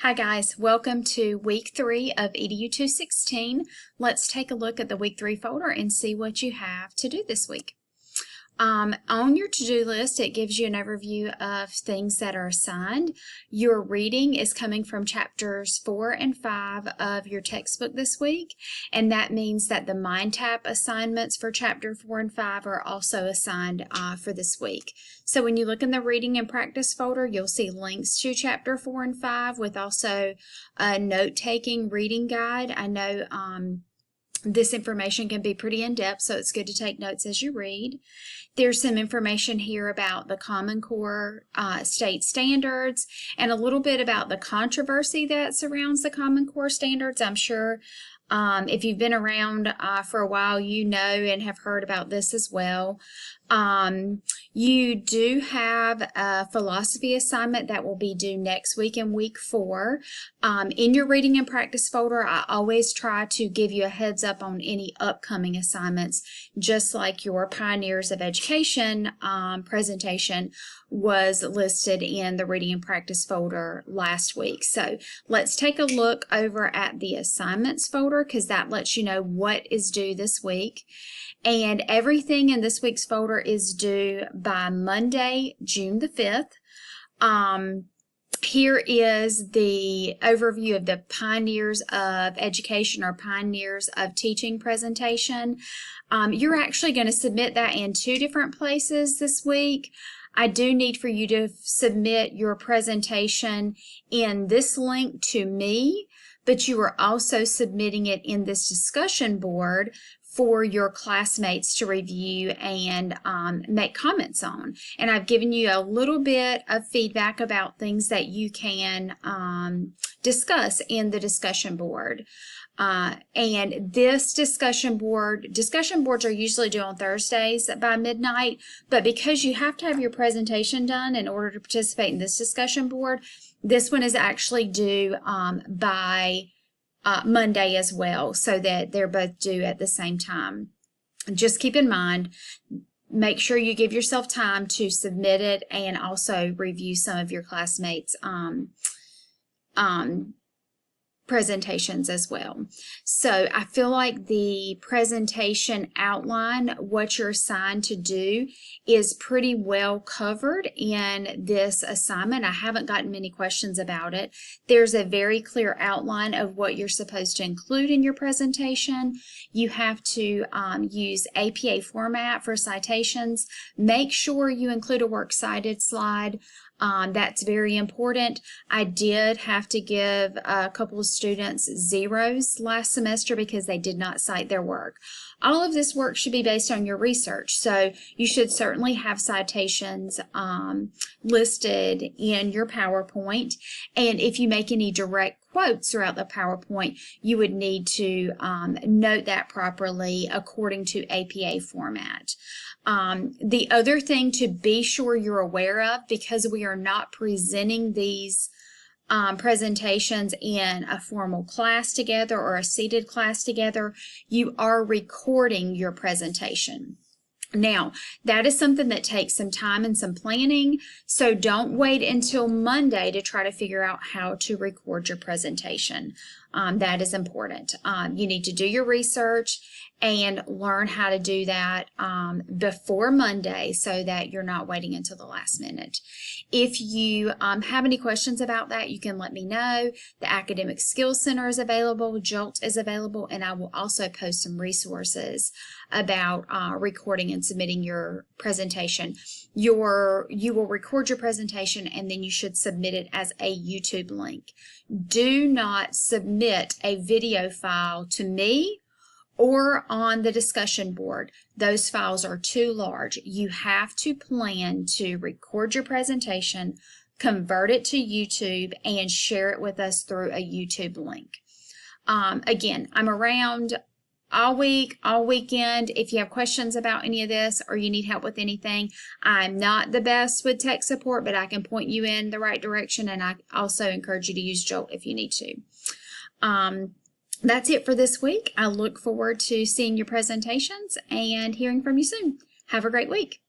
Hi guys, welcome to week 3 of EDU 216. Let's take a look at the week 3 folder and see what you have to do this week. On your to-do list, it gives you an overview of things that are assigned. Your reading is coming from chapters 4 and 5 of your textbook this week, and that means that the MindTap assignments for chapter 4 and 5 are also assigned for this week. So when you look in the reading and practice folder, you'll see links to chapter 4 and 5 with also a note-taking reading guide. I know this information can be pretty in-depth, so it's good to take notes as you read. There's some information here about the Common Core state standards and a little bit about the controversy that surrounds the Common Core standards. I'm sure if you've been around for a while, you know and have heard about this as well. You do have a philosophy assignment that will be due next week in week 4. In your reading and practice folder, I always try to give you a heads up on any upcoming assignments, just like your Pioneers of Education presentation was listed in the reading and practice folder last week. So let's take a look over at the assignments folder because that lets you know what is due this week. And everything in this week's folder is due by Monday, June the 5th. Here is the overview of the Pioneers of Education or Pioneers of Teaching presentation. You're actually going to submit that in 2 different places this week. I do need for you to submit your presentation in this link to me, but you are also submitting it in this discussion board for your classmates to review and make comments on. And I've given you a little bit of feedback about things that you can discuss in the discussion board. And this discussions are usually due on Thursdays by midnight, but because you have to have your presentation done in order to participate in this discussion board, this one is actually due by Monday as well, so that they're both due at the same time. Just keep in mind, make sure you give yourself time to submit it and also review some of your classmates' presentations as well. So I feel like the presentation outline, what you're assigned to do, is pretty well covered in this assignment. I haven't gotten many questions about it. There's a very clear outline of what you're supposed to include in your presentation. You have to use APA format for citations. Make sure you include a works cited slide. That's very important. I did have to give a couple of students 0s last semester because they did not cite their work. All of this work should be based on your research, so you should certainly have citations listed in your PowerPoint. And if you make any direct quotes throughout the PowerPoint, you would need to note that properly according to APA format. The other thing to be sure you're aware of, because we are not presenting these presentations in a formal class together or a seated class together, you are recording your presentation. Now, that is something that takes some time and some planning, so don't wait until Monday to try to figure out how to record your presentation. That is important. You need to do your research and learn how to do that before Monday so that you're not waiting until the last minute. If you have any questions about that, you can let me know. The Academic Skills Center is available, JOLT is available, and I will also post some resources about recording and submitting your presentation. You will record your presentation and then you should submit it as a YouTube link. Do not submit a video file to me or on the discussion board. Those files are too large. You have to plan to record your presentation, convert it to YouTube, and share it with us through a YouTube link. Again, I'm around all week, all weekend. If you have questions about any of this or you need help with anything, I'm not the best with tech support, but I can point you in the right direction, and I also encourage you to use JOLT if you need to. That's it for this week. I look forward to seeing your presentations and hearing from you soon. Have a great week.